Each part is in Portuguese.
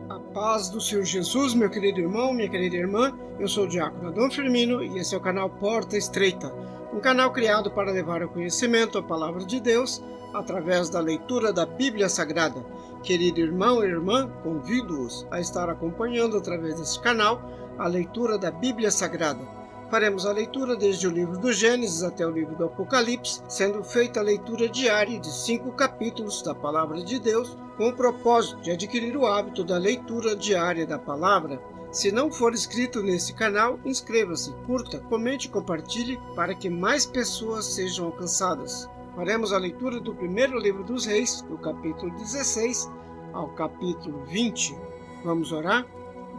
A paz do Senhor Jesus, meu querido irmão, minha querida irmã, eu sou o Diácono Adão Firmino e esse é o canal Porta Estreita, um canal criado para levar ao conhecimento a Palavra de Deus através da leitura da Bíblia Sagrada. Querido irmão e irmã, convido-os a estar acompanhando através deste canal a leitura da Bíblia Sagrada. Faremos a leitura desde o livro do Gênesis até o livro do Apocalipse, sendo feita a leitura diária de 5 capítulos da Palavra de Deus, com o propósito de adquirir o hábito da leitura diária da Palavra. Se não for inscrito nesse canal, inscreva-se, curta, comente e compartilhe para que mais pessoas sejam alcançadas. Faremos a leitura do primeiro livro dos Reis, do capítulo 16 ao capítulo 20. Vamos orar?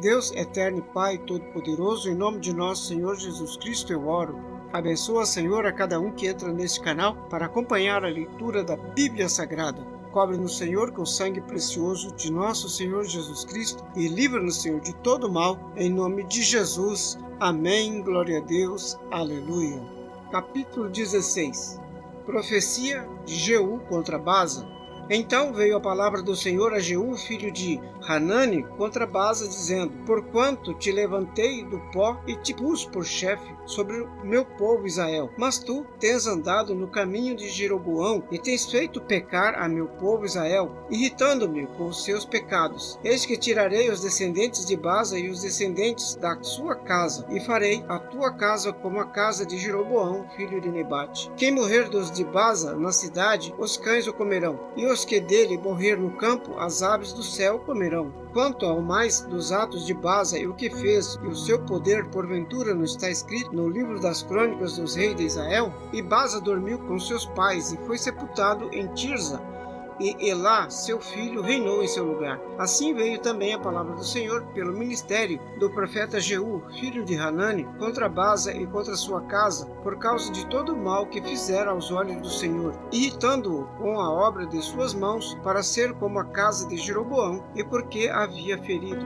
Deus eterno e Pai Todo-Poderoso, em nome de nosso Senhor Jesus Cristo eu oro. Abençoa, Senhor, a cada um que entra neste canal para acompanhar a leitura da Bíblia Sagrada. Cobre-nos, Senhor, com o sangue precioso de nosso Senhor Jesus Cristo e livra-nos, Senhor, de todo mal, em nome de Jesus. Amém. Glória a Deus. Aleluia. Capítulo 16. Profecia de Jeú contra Baza. Então veio a palavra do Senhor a Jeú, filho de Hanani, contra Baza, dizendo: Porquanto te levantei do pó e te pus por chefe sobre o meu povo Israel. Mas tu tens andado no caminho de Jeroboão e tens feito pecar a meu povo Israel, irritando-me com os seus pecados. Eis que tirarei os descendentes de Baza e os descendentes da sua casa, e farei a tua casa como a casa de Jeroboão, filho de Nebate. Quem morrer dos de Baza na cidade, os cães o comerão, e os que dele morrer no campo, as aves do céu comerão. Quanto ao mais dos atos de Baza e o que fez, e o seu poder, porventura não está escrito no livro das crônicas dos reis de Israel? E Baza dormiu com seus pais e foi sepultado em Tirza, e Elá, seu filho, reinou em seu lugar. Assim veio também a palavra do Senhor pelo ministério do profeta Jeú, filho de Hanani, contra Baza e contra sua casa, por causa de todo o mal que fizeram aos olhos do Senhor, irritando-o com a obra de suas mãos, para ser como a casa de Jeroboão, e porque havia ferido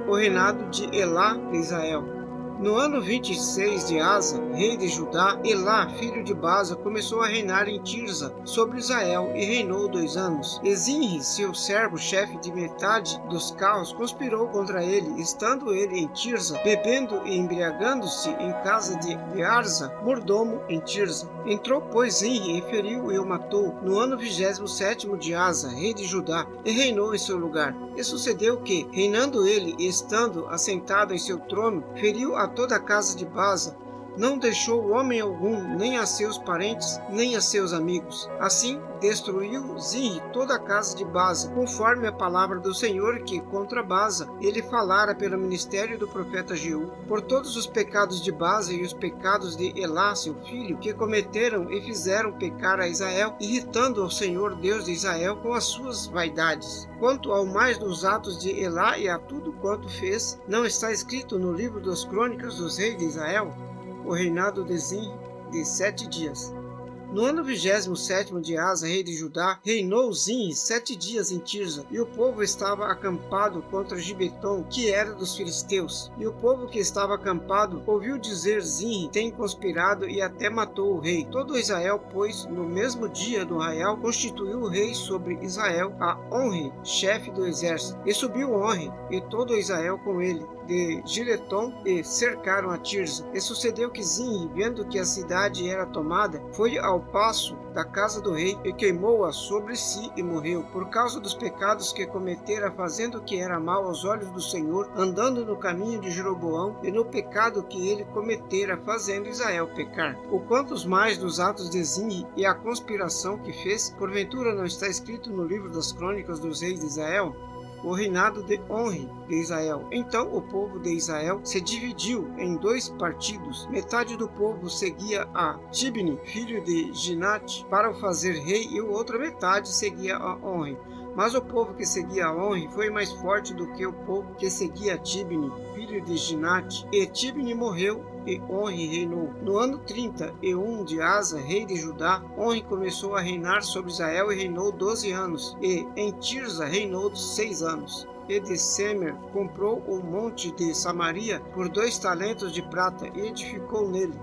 o reinado de Elá de Israel. No ano 26 de Asa, rei de Judá, Elá, filho de Baza, começou a reinar em Tirza, sobre Israel, e reinou 2 anos. Ezinri, seu servo, chefe de metade dos carros, conspirou contra ele, estando ele em Tirza, bebendo e embriagando-se em casa de Arza, mordomo em Tirza. Entrou, pois, Zinri e feriu e o matou, no ano 27º de Asa, rei de Judá, e reinou em seu lugar. E sucedeu que, reinando ele e estando assentado em seu trono, feriu a toda a casa de Baza, não deixou homem algum, nem a seus parentes, nem a seus amigos. Assim, destruiu Zinri toda a casa de Baza, conforme a palavra do Senhor que contra Baza ele falara pelo ministério do profeta Jeú, por todos os pecados de Baza e os pecados de Elá, seu filho, que cometeram e fizeram pecar a Israel, irritando ao Senhor Deus de Israel com as suas vaidades. Quanto ao mais dos atos de Elá e a tudo quanto fez, não está escrito no livro das crônicas dos reis de Israel? O reinado de Zinri de 7 dias. No ano 27º de Asa, rei de Judá, reinou Zinri 7 dias em Tirza, e o povo estava acampado contra Gibeton, que era dos filisteus. E o povo que estava acampado ouviu dizer: Zinri tem conspirado e até matou o rei. Todo Israel, pois, no mesmo dia do arraial, constituiu o rei sobre Israel a Onri, chefe do exército. E subiu Onri, e todo Israel com ele, de Giletom, e cercaram a Tirza. E sucedeu que Zinri, vendo que a cidade era tomada, foi ao paço da casa do rei e queimou-a sobre si e morreu, por causa dos pecados que cometera, fazendo o que era mal aos olhos do Senhor, andando no caminho de Jeroboão, e no pecado que ele cometera, fazendo Israel pecar. O quantos mais dos atos de Zinri e a conspiração que fez, porventura não está escrito no livro das crônicas dos reis de Israel? O reinado de Onri de Israel. Então o povo de Israel se dividiu em 2 partidos. Metade do povo seguia a Tibni, filho de Ginate, para o fazer rei, e a outra metade seguia a Onri. Mas o povo que seguia a Onri foi mais forte do que o povo que seguia a Tibni, filho de Ginate. E Tibni morreu e Onri reinou. No ano 31 de Asa, rei de Judá, Onri começou a reinar sobre Israel e reinou 12 anos. E em Tirza reinou 6 anos. E de Semer comprou o monte de Samaria por 2 talentos de prata e edificou nele.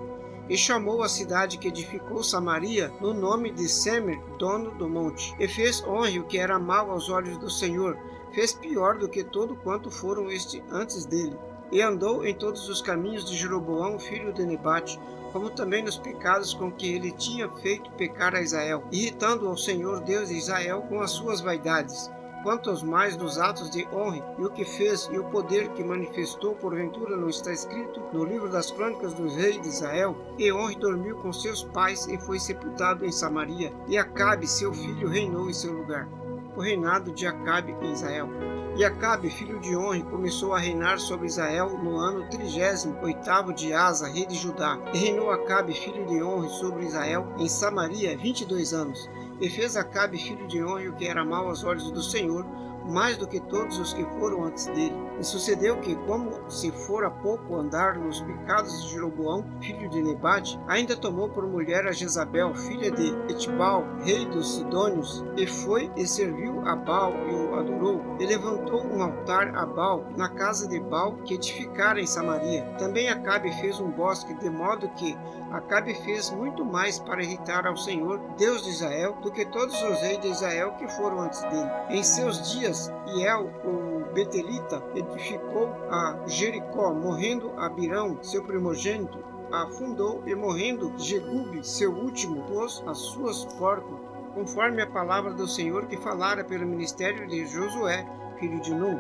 e chamou a cidade que edificou Samaria no nome de Semer, dono do monte. E fez Onre o que era mau aos olhos do Senhor, fez pior do que todo quanto foram antes dele. E andou em todos os caminhos de Jeroboão, filho de Nebate, como também nos pecados com que ele tinha feito pecar a Israel, irritando ao Senhor Deus de Israel com as suas vaidades. Quanto aos mais dos atos de Onre, e o que fez, e o poder que manifestou, porventura não está escrito no livro das crônicas dos reis de Israel? E Onre dormiu com seus pais e foi sepultado em Samaria, e Acabe, seu filho, reinou em seu lugar. O reinado de Acabe em Israel. E Acabe, filho de Onre, começou a reinar sobre Israel no ano 38º de Asa, rei de Judá. E reinou Acabe, filho de Onre, sobre Israel em Samaria 22 anos. E fez Acabe, filho de Onre, o que era mau aos olhos do Senhor, mais do que todos os que foram antes dele. E sucedeu que, como se fora pouco andar nos pecados de Jeroboão, filho de Nebate, ainda tomou por mulher a Jezabel, filha de Etibal, rei dos Sidônios, e foi e serviu a Baal e o adorou, e levantou um altar a Baal na casa de Baal que edificara em Samaria. Também Acabe fez um bosque, de modo que Acabe fez muito mais para irritar ao Senhor, Deus de Israel, do que todos os reis de Israel que foram antes dele. Em seus dias, Hiel, o Betelita, edificou a Jericó, morrendo Abirão, seu primogênito, a fundou, e morrendo Gegube, seu último, pôs as suas portas, conforme a palavra do Senhor que falara pelo ministério de Josué, filho de Nun.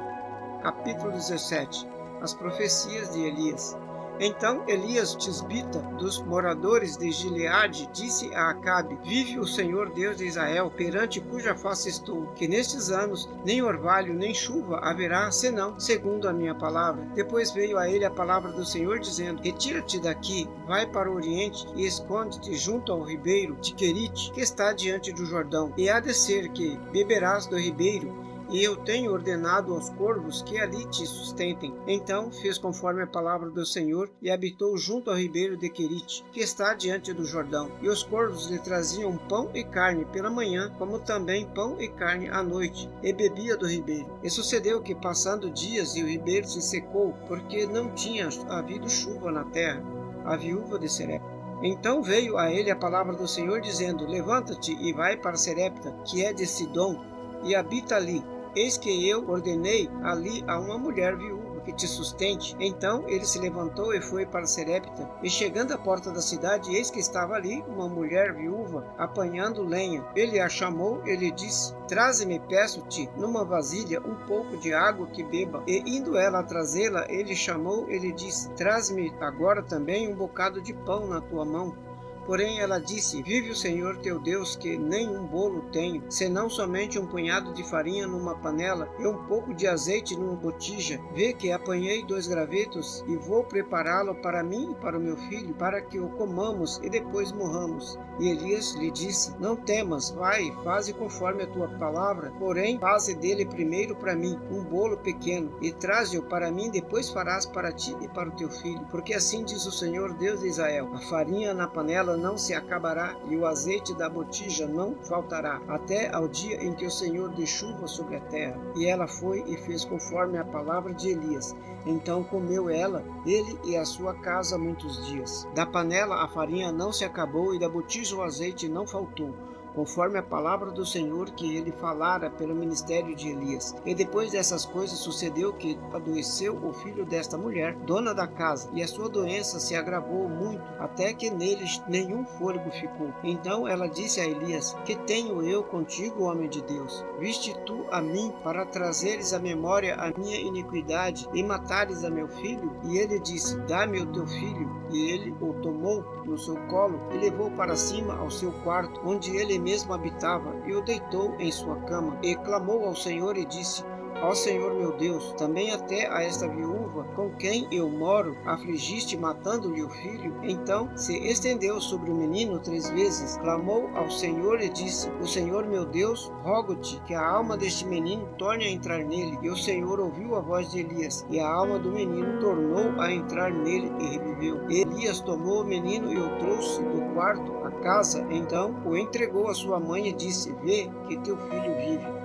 Capítulo 17. As profecias de Elias. Então Elias Tisbita, dos moradores de Gileade, disse a Acabe: Vive o Senhor Deus de Israel, perante cuja face estou, que nestes anos nem orvalho nem chuva haverá, senão segundo a minha palavra. Depois veio a ele a palavra do Senhor, dizendo: Retira-te daqui, vai para o oriente e esconde-te junto ao ribeiro de Querite, que está diante do Jordão. E há de ser que beberás do ribeiro, e eu tenho ordenado aos corvos que ali te sustentem. Então fez conforme a palavra do Senhor, e habitou junto ao ribeiro de Querite, que está diante do Jordão. E os corvos lhe traziam pão e carne pela manhã, como também pão e carne à noite, e bebia do ribeiro. E sucedeu que, passando dias, e o ribeiro se secou, porque não tinha havido chuva na terra. A viúva de Serepta. Então veio a ele a palavra do Senhor, dizendo: Levanta-te e vai para Serepta, que é de Sidom, e habita ali. Eis que eu ordenei ali a uma mulher viúva que te sustente. Então ele se levantou e foi para Serepta. E chegando à porta da cidade, eis que estava ali uma mulher viúva, apanhando lenha. Ele a chamou e lhe disse: Traze-me, peço-te, numa vasilha um pouco de água que beba. E indo ela a trazê-la, ele chamou e lhe disse: Traze-me agora também um bocado de pão na tua mão. Porém ela disse: Vive o Senhor teu Deus, que nem um bolo tenho, senão somente um punhado de farinha numa panela e um pouco de azeite numa botija. Vê que apanhei 2 gravetos e vou prepará-lo para mim e para o meu filho, para que o comamos e depois morramos. E Elias lhe disse: Não temas, vai, faze conforme a tua palavra, porém faze dele primeiro para mim um bolo pequeno, e traze-o para mim, depois farás para ti e para o teu filho. Porque assim diz o Senhor Deus de Israel: a farinha na panela não se acabará, e o azeite da botija não faltará, até ao dia em que o Senhor dê chuva sobre a terra. E ela foi e fez conforme a palavra de Elias. Então comeu ela, ele e a sua casa muitos dias. Da panela a farinha não se acabou, e da botija o azeite não faltou, conforme a palavra do Senhor que ele falara pelo ministério de Elias. E depois dessas coisas sucedeu que adoeceu o filho desta mulher, dona da casa, e a sua doença se agravou muito, até que neles nenhum fôlego ficou. Então ela disse a Elias: Que tenho eu contigo, homem de Deus? Viste tu a mim para trazeres à memória a minha iniquidade e matares a meu filho? E ele disse: Dá-me o teu filho. E ele o tomou no seu colo e levou para cima ao seu quarto, onde ele mesmo habitava, e o deitou em sua cama. E clamou ao Senhor e disse: Ó Senhor meu Deus, também até a esta viúva com quem eu moro afligiste, matando-lhe o filho? Então se estendeu sobre o menino 3 vezes, clamou ao Senhor e disse: O Senhor meu Deus, rogo-te que a alma deste menino torne a entrar nele. E o Senhor ouviu a voz de Elias, e a alma do menino tornou a entrar nele e reviveu. Elias tomou o menino e o trouxe do quarto à casa. Então o entregou à sua mãe e disse: Vê que teu filho vive.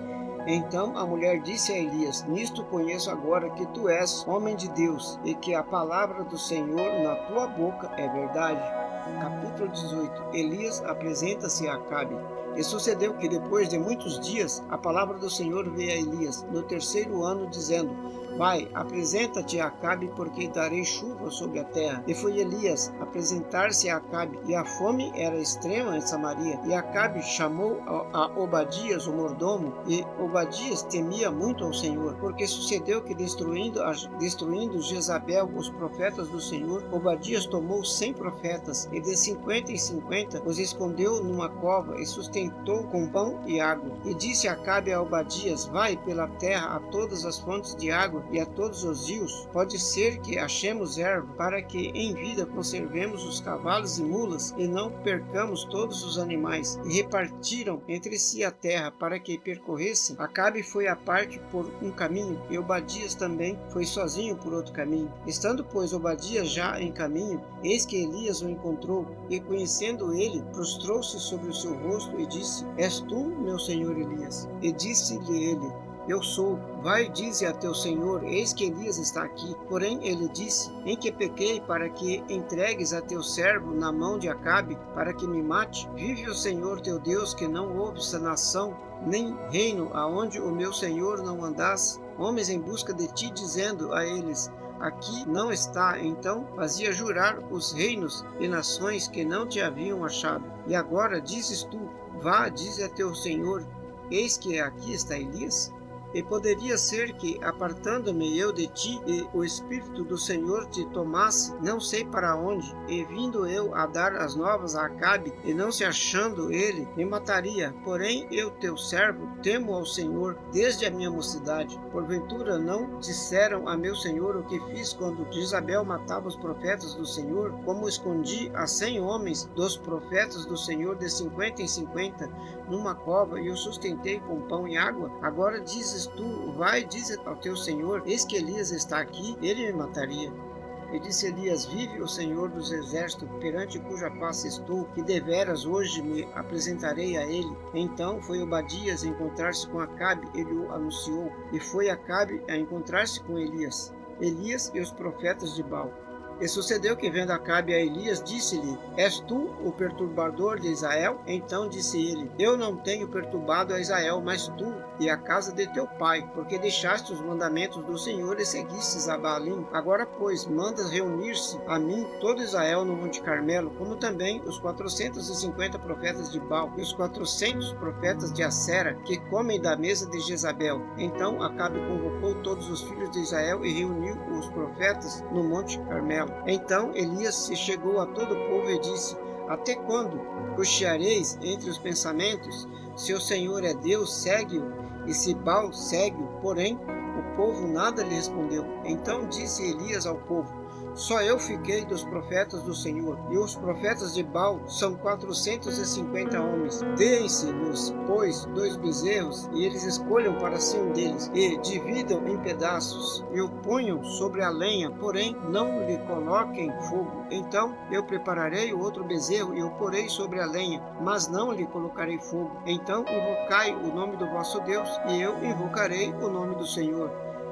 Então a mulher disse a Elias: Nisto conheço agora que tu és homem de Deus, e que a palavra do Senhor na tua boca é verdade. Capítulo 18. Elias apresenta-se a Acabe. E sucedeu que depois de muitos dias a palavra do Senhor veio a Elias no terceiro ano, dizendo: Vai, apresenta-te a Acabe, porque darei chuva sobre a terra. E foi Elias apresentar-se a Acabe, e a fome era extrema em Samaria. E Acabe chamou a Obadias, o mordomo, e Obadias temia muito ao Senhor, porque sucedeu que destruindo Jezabel os profetas do Senhor, Obadias tomou 100 profetas, e de 50 em 50 os escondeu numa cova, e sustentou com pão e água. E disse Acabe a Obadias: Vai pela terra a todas as fontes de água e a todos os rios. Pode ser que achemos erva, para que em vida conservemos os cavalos e mulas, e não percamos todos os animais. E repartiram entre si a terra, para que percorressem. Acabe foi à parte por um caminho, e Obadias também foi sozinho por outro caminho. Estando, pois, Obadias já em caminho, eis que Elias o encontrou, e conhecendo ele, prostrou-se sobre o seu rosto e disse: És tu, meu senhor Elias? E disse-lhe ele: Eu sou. Vai, dize a teu senhor: eis que Elias está aqui. Porém ele disse: Em que pequei, para que entregues a teu servo na mão de Acabe, para que me mate? Vive o Senhor teu Deus, que não houve nação nem reino aonde o meu senhor não andasse homens em busca de ti, dizendo a eles: Aqui não está. Então fazia jurar os reinos e nações que não te haviam achado. E agora dizes tu: Vá, dize a teu senhor: eis que aqui está Elias? E poderia ser que, apartando-me eu de ti, e o Espírito do Senhor te tomasse, não sei para onde, e vindo eu a dar as novas a Acabe, e não se achando ele, me mataria. Porém eu, teu servo, temo ao Senhor desde a minha mocidade. Porventura não disseram a meu Senhor o que fiz quando Jezabel matava os profetas do Senhor, como escondi a 100 homens dos profetas do Senhor de 50 em 50 numa cova, e os sustentei com pão e água? Agora dizes tu: Vai, dize ao teu senhor: eis que Elias está aqui, ele me mataria. E disse Elias: Vive o Senhor dos exércitos, perante cuja face estou, que deveras hoje me apresentarei a ele. Então foi Obadias encontrar-se com Acabe, ele o anunciou, e foi Acabe a encontrar-se com Elias e os profetas de Baal. E sucedeu que, vendo Acabe a Elias, disse-lhe: És tu o perturbador de Israel? Então disse ele: Eu não tenho perturbado a Israel, mas tu e a casa de teu pai, porque deixaste os mandamentos do Senhor e seguistes a Baalim. Agora, pois, mandas reunir-se a mim todo Israel no Monte Carmelo, como também os 450 profetas de Baal e os 400 profetas de Acera, que comem da mesa de Jezabel. Então Acabe convocou todos os filhos de Israel e reuniu os profetas no Monte Carmelo. Então Elias se chegou a todo o povo e disse: Até quando cocheareis entre os pensamentos? Se o Senhor é Deus, segue-o, e se Baal, segue-o. Porém, o povo nada lhe respondeu. Então disse Elias ao povo: Só eu fiquei dos profetas do Senhor, e os profetas de Baal são 450 homens. Deem-se-nos, pois, 2 bezerros, e eles escolham para si um deles, e dividam em pedaços, e o ponham sobre a lenha, porém não lhe coloquem fogo. Então eu prepararei o outro bezerro, e o porei sobre a lenha, mas não lhe colocarei fogo. Então invocai o nome do vosso Deus, e eu invocarei o nome do Senhor.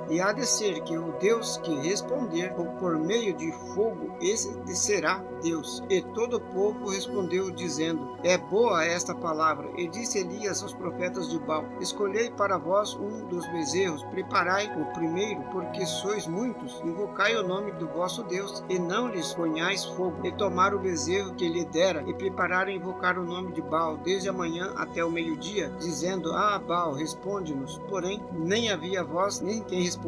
E há de ser que o Deus que responder por meio de fogo, esse será Deus. E todo o povo respondeu, dizendo: É boa esta palavra. E disse Elias aos profetas de Baal: Escolhei para vós um dos bezerros, preparai o primeiro, porque sois muitos, invocai o nome do vosso Deus, e não lhes ponhais fogo. E tomar o bezerro que lhe dera, e prepararam invocar o nome de Baal, desde a manhã até o meio-dia, dizendo: Baal, responde-nos. Porém, nem havia voz, nem quem respondesse.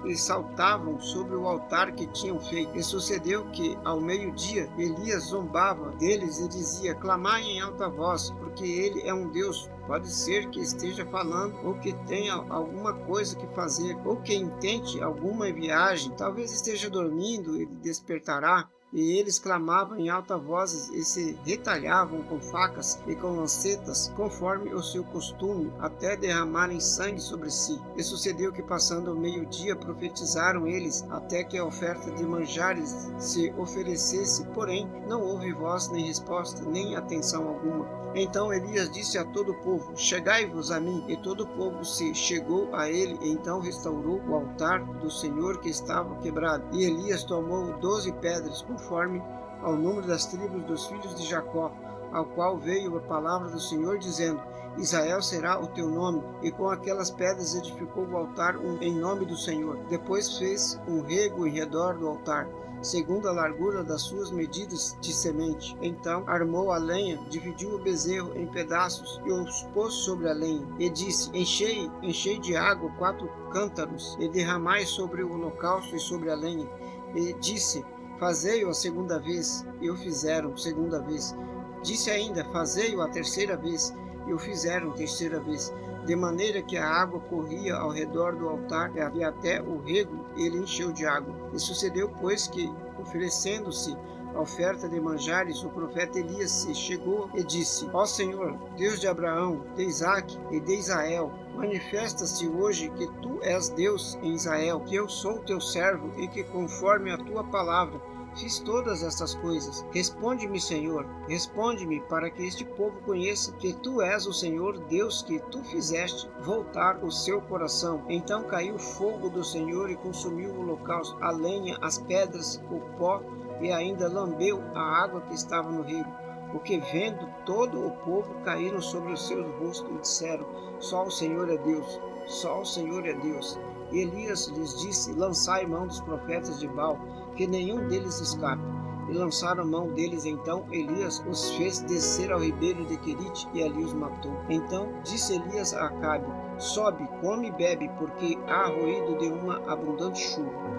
E saltavam sobre o altar que tinham feito. E sucedeu que, ao meio-dia, Elias zombava deles e dizia: Clamai em alta voz, porque ele é um Deus. Pode ser que esteja falando, ou que tenha alguma coisa que fazer, ou que intente alguma viagem. Talvez esteja dormindo, ele despertará. E eles clamavam em alta voz e se retalhavam com facas e com lancetas, conforme o seu costume, até derramarem sangue sobre si. E sucedeu que, passando o meio-dia, profetizaram eles, até que a oferta de manjares se oferecesse. Porém, não houve voz, nem resposta, nem atenção alguma. Então Elias disse a todo o povo: Chegai-vos a mim. E todo o povo se chegou a ele, e então restaurou o altar do Senhor que estava quebrado. E Elias tomou 12 pedras, conforme ao número das tribos dos filhos de Jacó, ao qual veio a palavra do Senhor, dizendo: Israel será o teu nome. E com aquelas pedras edificou o altar em nome do Senhor. Depois fez um rego em redor do altar, segundo a largura das suas medidas de semente. Então armou a lenha, dividiu o bezerro em pedaços e os pôs sobre a lenha. E disse: enchei de água 4 cântaros e derramai sobre o holocausto e sobre a lenha. E disse: fazei-o a segunda vez. E o fizeram segunda vez. Disse ainda: fazei-o a terceira vez. E o fizeram terceira vez, de maneira que a água corria ao redor do altar e até o rego ele encheu de água. E sucedeu, pois, que, oferecendo-se a oferta de manjares, o profeta Elias se chegou e disse: Ó Senhor, Deus de Abraão, de Isaque e de Israel, manifesta-se hoje que tu és Deus em Israel, que eu sou teu servo e que, conforme a tua palavra, fiz todas estas coisas. Responde-me, Senhor, responde-me, para que este povo conheça que tu és o Senhor Deus, que tu fizeste voltar o seu coração. Então caiu o fogo do Senhor e consumiu o holocausto, a lenha, as pedras, o pó, e ainda lambeu a água que estava no rego. O que vendo todo o povo caíram sobre os seus rostos e disseram: só o Senhor é Deus, só o Senhor é Deus. E Elias lhes disse: lançai mão dos profetas de Baal, que nenhum deles escape. E lançaram mão deles. Então Elias os fez descer ao ribeiro de Querite e ali os matou. Então disse Elias a Acabe: sobe, come e bebe, porque há ruído de uma abundante chuva.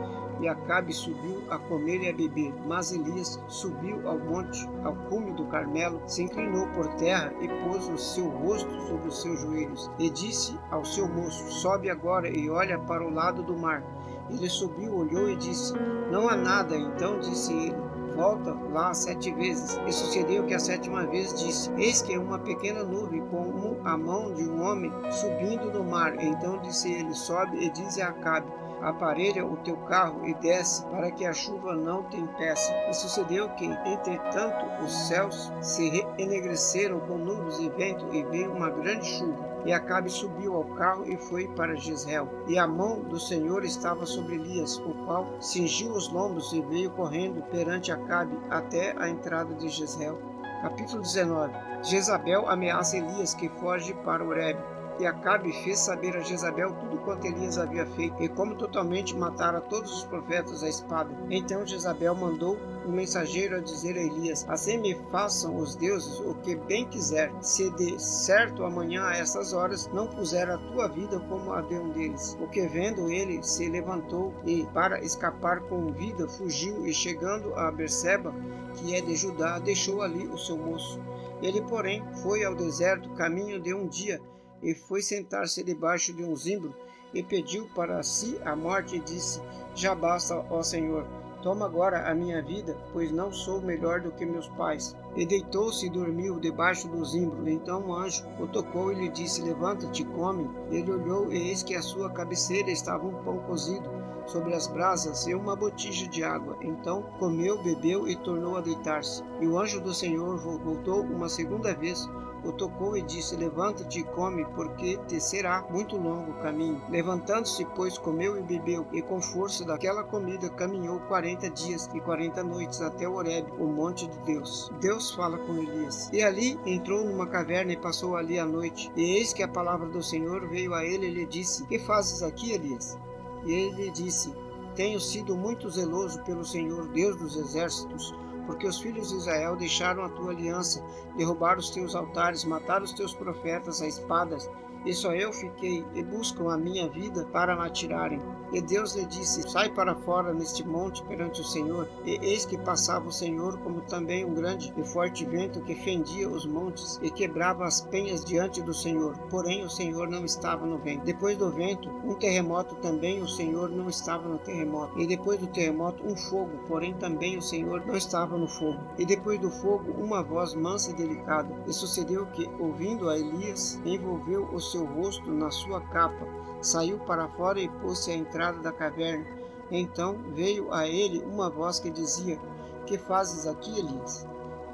E Acabe subiu a comer e a beber. Mas Elias subiu ao monte, ao cume do Carmelo, se inclinou por terra e pôs o seu rosto sobre os seus joelhos. E disse ao seu moço: sobe agora e olha para o lado do mar. Ele subiu, olhou e disse: não há nada. Então disse ele: volta lá 7 vezes. E sucedeu que a 7ª vez disse: eis que é uma pequena nuvem, como a mão de um homem, subindo do mar. Então disse ele: sobe e diz a Acabe: aparelha o teu carro e desce, para que a chuva não te impeça. E sucedeu que, entretanto, os céus se enegreceram com nuvens e vento, e veio uma grande chuva. E Acabe subiu ao carro e foi para Jezreel. E a mão do Senhor estava sobre Elias, o qual cingiu os lombos e veio correndo perante Acabe até a entrada de Jezreel. Capítulo 19. Jezabel ameaça Elias, que foge para Horebe. E Acabe fez saber a Jezabel tudo quanto Elias havia feito, e como totalmente matara todos os profetas à espada. Então Jezabel mandou um mensageiro a dizer a Elias: assim me façam os deuses o que bem quiser, se de certo amanhã a essas horas não puser a tua vida como a de um deles. O que vendo ele se levantou e, para escapar com vida, fugiu, e chegando a Berseba, que é de Judá, deixou ali o seu moço. Ele, porém, foi ao deserto, caminho de um dia, e foi sentar-se debaixo de um zimbro, e pediu para si a morte, e disse: já basta, ó Senhor, toma agora a minha vida, pois não sou melhor do que meus pais. E deitou-se e dormiu debaixo do zimbro. Então um anjo o tocou e lhe disse: levanta-te, come. Ele olhou, e eis que à sua cabeceira estava um pão cozido sobre as brasas e uma botija de água. Então comeu, bebeu e tornou a deitar-se. E o anjo do Senhor voltou uma segunda vez, o tocou e disse: levanta-te e come, porque te será muito longo o caminho. Levantando-se, pois, comeu e bebeu, e com força daquela comida caminhou 40 dias e 40 noites até Horebe, o monte de Deus. Deus fala com Elias. E ali entrou numa caverna e passou ali a noite. E eis que a palavra do Senhor veio a ele e lhe disse: que fazes aqui, Elias? E ele lhe disse: tenho sido muito zeloso pelo Senhor, Deus dos exércitos, porque os filhos de Israel deixaram a tua aliança, derrubaram os teus altares, mataram os teus profetas a espadas, e só eu fiquei, e buscam a minha vida para me atirarem. E Deus lhe disse: sai para fora neste monte perante o Senhor. E eis que passava o Senhor, como também um grande e forte vento que fendia os montes e quebrava as penhas diante do Senhor. Porém o Senhor não estava no vento. Depois do vento, um terremoto, também o Senhor não estava no terremoto. E depois do terremoto, um fogo, porém também o Senhor não estava no fogo. E depois do fogo, uma voz mansa e delicada. E sucedeu que, ouvindo a Elias, envolveu o seu rosto na sua capa, saiu para fora e pôs-se à entrada da caverna. Então veio a ele uma voz que dizia: que fazes aqui, Elias?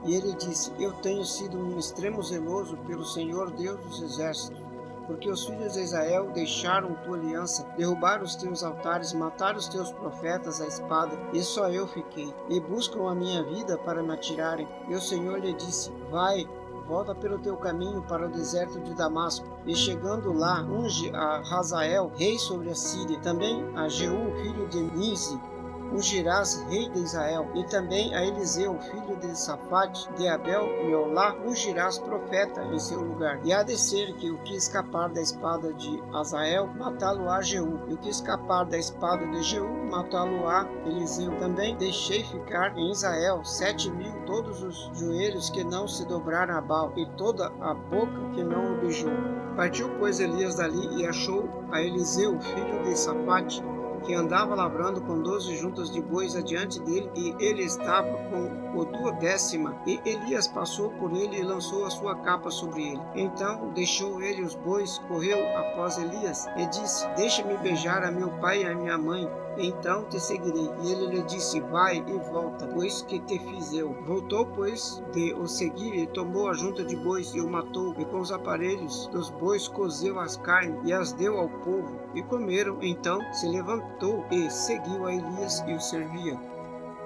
E ele disse: eu tenho sido um extremo zeloso pelo Senhor Deus dos exércitos, porque os filhos de Israel deixaram tua aliança, derrubaram os teus altares, mataram os teus profetas à espada, e só eu fiquei, e buscam a minha vida para me atirarem. E o Senhor lhe disse: vai, volta pelo teu caminho para o deserto de Damasco, e chegando lá, unge a Hazael, rei sobre a Síria, também a Jeú, filho de Nisi, ungirás rei de Israel, e também a Eliseu, filho de Safate, de Abel-Meolá, ungirás profeta em seu lugar. E há de ser que o que escapar da espada de Hazael, matá-lo-á Jeú, e o que escapar da espada de Jeú, matá-lo-á Eliseu. Também deixei ficar em Israel 7.000 todos os joelhos que não se dobraram a Baal, e toda a boca que não o beijou. Partiu, pois, Elias dali e achou a Eliseu, filho de Safate, que andava lavrando com 12 juntas de bois adiante dele, e ele estava com o 12º, e Elias passou por ele e lançou a sua capa sobre ele. Então deixou ele os bois, correu após Elias, e disse: deixa-me beijar a meu pai e a minha mãe, então te seguirei. E ele lhe disse: vai e volta, pois que te fiz eu. Voltou, pois, de o seguir, e tomou a junta de bois e o matou, e com os aparelhos dos bois cozeu as carnes e as deu ao povo, e comeram. Então se levantou e seguiu a Elias e o servia.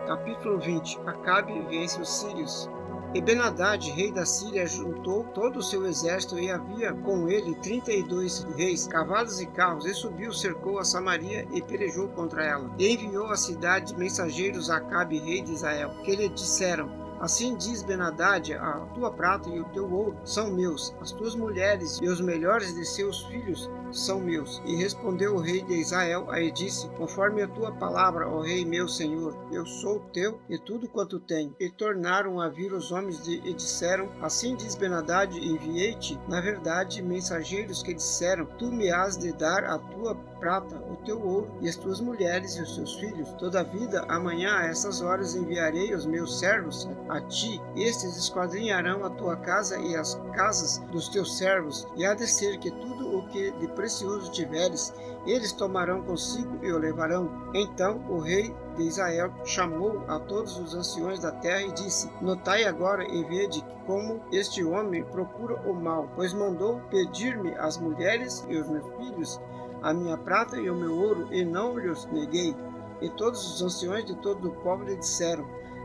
Capítulo 20. Acabe vence os sírios. E Ben-Hadad, rei da Síria, juntou todo o seu exército, e havia com ele 32 reis, cavalos e carros, e subiu, cercou a Samaria e pelejou contra ela. E enviou à cidade mensageiros a Acabe, rei de Israel, que lhe disseram: assim diz Ben-Hadad: a tua prata e o teu ouro são meus, as tuas mulheres e os melhores de seus filhos são meus. E respondeu o rei de Israel e disse: conforme a tua palavra, ó rei meu senhor, eu sou teu e tudo quanto tenho. E tornaram a vir os homens e disseram: assim diz Ben-Hadad: enviei-te na verdade mensageiros que disseram: tu me has de dar a tua prata, o teu ouro e as tuas mulheres e os teus filhos. Todavia amanhã a essas horas enviarei os meus servos a ti, estes esquadrinharão a tua casa e as casas dos teus servos, e há de ser que tudo o que de precioso tiveres, eles tomarão consigo e o levarão. Então o rei de Israel chamou a todos os anciões da terra e disse: notai agora e vede como este homem procura o mal, pois mandou pedir-me as mulheres e os meus filhos, a minha prata e o meu ouro, e não lhes neguei. E todos os anciões de todo o povo lhe disseram: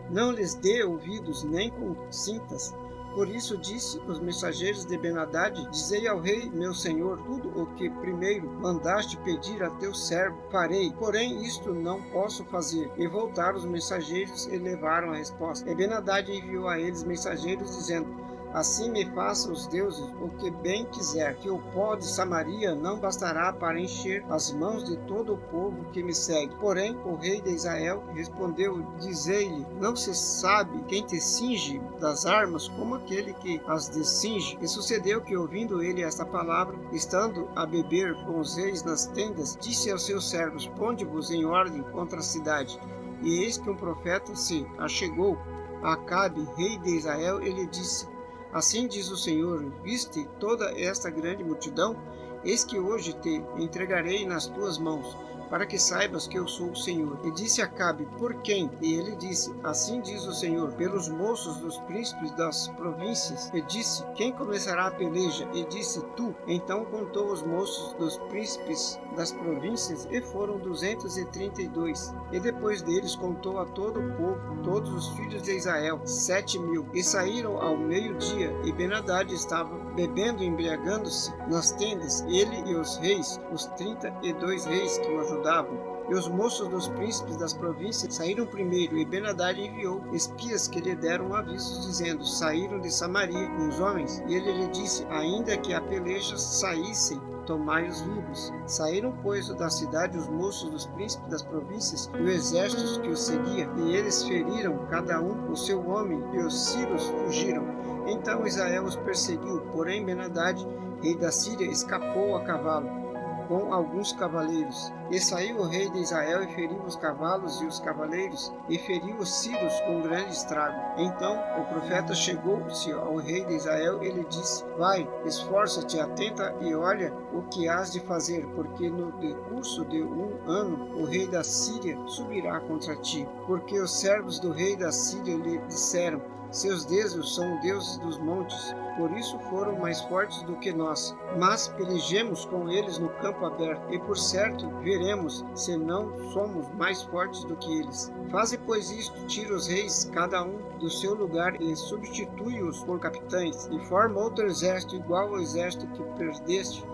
não lhes dê ouvidos, nem consintas. Por isso disse os mensageiros de Ben-Hadad: dizei ao rei meu senhor: tudo o que primeiro mandaste pedir a teu servo farei, porém isto não posso fazer. E voltaram os mensageiros e levaram a resposta. E Ben-Hadad enviou a eles mensageiros dizendo: assim me façam os deuses o que bem quiser, que o pó de Samaria não bastará para encher as mãos de todo o povo que me segue. Porém o rei de Israel respondeu: dizei-lhe: não se sabe quem te cinge das armas como aquele que as descinge. E sucedeu que, ouvindo ele esta palavra, estando a beber com os reis nas tendas, disse aos seus servos: ponde-vos em ordem contra a cidade. E eis que um profeta se achegou a Acabe, rei de Israel, e lhe disse: assim diz o Senhor: viste toda esta grande multidão? Eis que hoje te entregarei nas tuas mãos, para que saibas que eu sou o Senhor. E disse Acabe: por quem? E ele disse: assim diz o Senhor: pelos moços dos príncipes das províncias. E disse: quem começará a peleja? E disse: tu. Então contou os moços dos príncipes das províncias, e foram 232. E depois deles contou a todo o povo, todos os filhos de Israel, 7.000. E saíram ao meio-dia, e Ben-Hadad estava bebendo e embriagando-se nas tendas, ele e os reis, os 32 reis que o ajudavam. E os moços dos príncipes das províncias saíram primeiro, e Ben-Hadad enviou espias que lhe deram avisos, dizendo: saíram de Samaria uns homens. E ele lhe disse: ainda que a peleja saíssem, tomai-os vivos. Saíram, pois, da cidade os moços dos príncipes das províncias e o exército que os seguia, e eles feriram cada um o seu homem, e os sírios fugiram. Então Israel os perseguiu, porém Ben-Hadad, rei da Síria, escapou a cavalo com alguns cavaleiros. E saiu o rei de Israel e feriu os cavalos e os cavaleiros, e feriu os sírios com grande estrago. Então o profeta chegou-se ao rei de Israel e lhe disse: vai, esforça-te, atenta e olha o que has de fazer, porque no decurso de um ano o rei da Síria subirá contra ti. Porque os servos do rei da Síria lhe disseram: Seus deuses são deuses dos montes, por isso foram mais fortes do que nós. Mas pelejemos com eles no campo aberto, e por certo veremos se não somos mais fortes do que eles. Faze, pois, isto: tira os reis, cada um do seu lugar, e substitui-os por capitães, e forma outro exército igual ao exército que perdeste,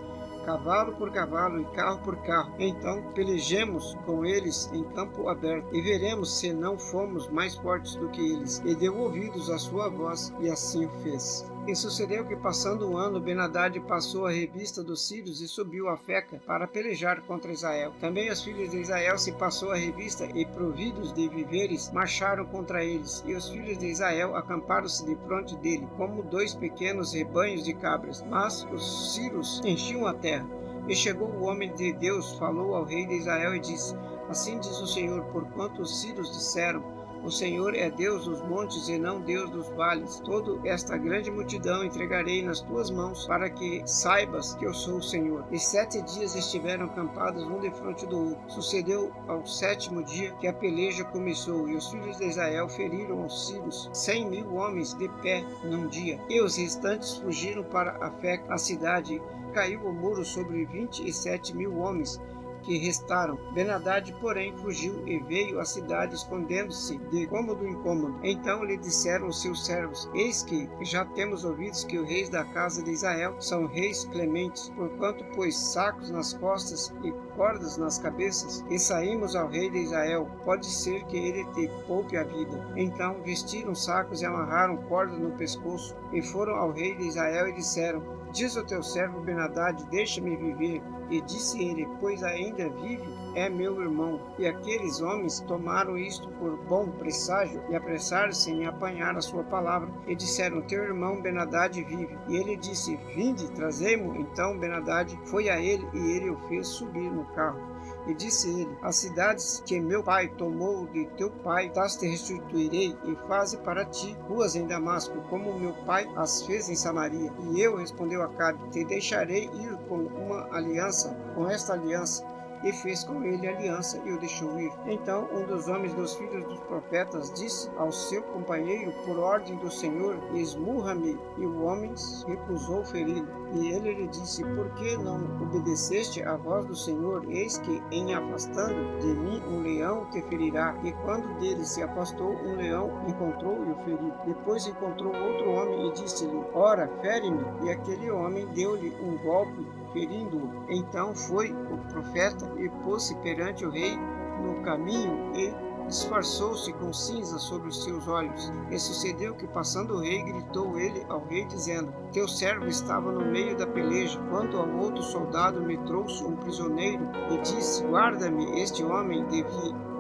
cavalo por cavalo e carro por carro. Então pelejemos com eles em campo aberto, e veremos se não fomos mais fortes do que eles. E deu ouvidos à sua voz, e assim o fez. E sucedeu que, passando um ano, Ben-Hadad passou a revista dos sírios e subiu a Feca para pelejar contra Israel. Também os filhos de Israel se passou a revista, e, providos de víveres, marcharam contra eles. E os filhos de Israel acamparam-se defronte dele, como 2 pequenos rebanhos de cabras. Mas os sírios enchiam a terra. E chegou o homem de Deus, falou ao rei de Israel e disse: Assim diz o Senhor, porquanto os sírios disseram: O Senhor é Deus dos montes e não Deus dos vales. Toda esta grande multidão entregarei nas tuas mãos, para que saibas que eu sou o Senhor. E 7 dias estiveram acampados um defronte do outro. Sucedeu ao 7º dia que a peleja começou, e os filhos de Israel feriram aos sírios 100.000 homens de pé num dia. E os restantes fugiram para a Feca, a cidade. Caiu o muro sobre 27.000 homens que restaram. Ben-Hadad, porém, fugiu e veio à cidade, escondendo-se de cômodo em cômodo. Então lhe disseram os seus servos: Eis que já temos ouvido que os reis da casa de Israel são reis clementes, porquanto pôs sacos nas costas e cordas nas cabeças, e saímos ao rei de Israel. Pode ser que ele te poupe a vida. Então vestiram sacos e amarraram cordas no pescoço, e foram ao rei de Israel e disseram: Diz ao teu servo Ben-Hadad: deixa-me viver. E disse ele: pois ainda vive, é meu irmão. E aqueles homens tomaram isto por bom presságio, e apressaram-se em apanhar a sua palavra, e disseram: teu irmão Ben-Hadad vive. E ele disse: vinde, trazei-mo. Então Ben-Hadad foi a ele, e ele o fez subir no carro. E disse ele: as cidades que meu pai tomou de teu pai, tas te restituirei, e faze para ti ruas em Damasco, como meu pai as fez em Samaria. E eu, respondeu Acabe, te deixarei ir com uma aliança, com esta aliança. E fez com ele aliança e o deixou ir. Então um dos homens dos filhos dos profetas disse ao seu companheiro: por ordem do Senhor, esmurra-me. E o homem recusou feri-lo. E ele lhe disse: por que não obedeceste à voz do Senhor? Eis que, em afastando de mim, um leão te ferirá. E quando dele se afastou, um leão encontrou e o feriu. Depois encontrou outro homem e disse-lhe: ora, fere-me. E aquele homem deu-lhe um golpe, ferindo-o. Então foi o profeta e pôs-se perante o rei no caminho, e disfarçou-se com cinza sobre os seus olhos. E sucedeu que, passando o rei, gritou ele ao rei, dizendo: teu servo estava no meio da peleja, quando ao outro soldado me trouxe um prisioneiro, e disse: guarda-me este homem de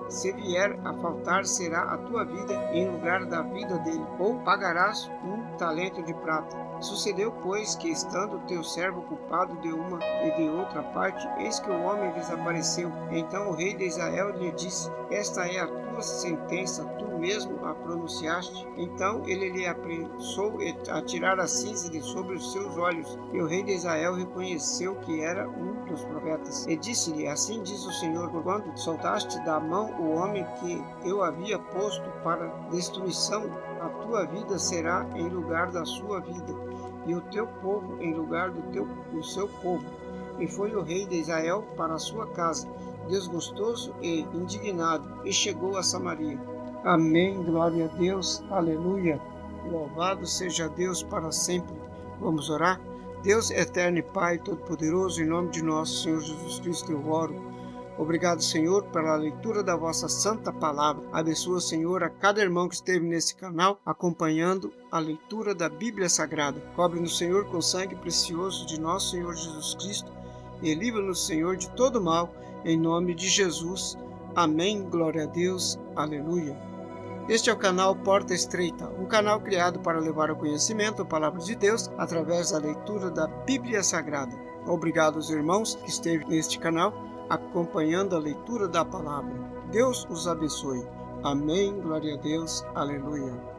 se vier a faltar, será a tua vida em lugar da vida dele, ou pagarás 1 talento de prata. Sucedeu, pois, que, estando teu servo culpado de uma e de outra parte, eis que o homem desapareceu. Então o rei de Israel lhe disse: esta é a tua sentença, tu mesmo a pronunciaste. Então ele lhe apressou a tirar a cinza de sobre os seus olhos. E o rei de Israel reconheceu que era um dos profetas. E disse-lhe: assim diz o Senhor, quando soltaste da mão o homem que eu havia posto para destruição, a tua vida será em lugar da sua vida, e o teu povo em lugar do seu povo. E foi o rei de Israel para a sua casa, desgostoso e indignado, e chegou a Samaria. Amém, glória a Deus, aleluia, louvado seja Deus para sempre. Vamos orar? Deus eterno e Pai todo-poderoso, em nome de nosso Senhor Jesus Cristo eu oro. Obrigado, Senhor, pela leitura da vossa santa palavra. Abençoa, Senhor, a cada irmão que esteve nesse canal acompanhando a leitura da Bíblia Sagrada. Cobre-nos, Senhor, com o sangue precioso de nosso Senhor Jesus Cristo e livra-nos, Senhor, de todo mal, em nome de Jesus. Amém. Glória a Deus. Aleluia. Este é o canal Porta Estreita, um canal criado para levar ao conhecimento a palavra de Deus através da leitura da Bíblia Sagrada. Obrigado aos irmãos que esteve neste canal acompanhando a leitura da palavra. Deus os abençoe. Amém. Glória a Deus. Aleluia.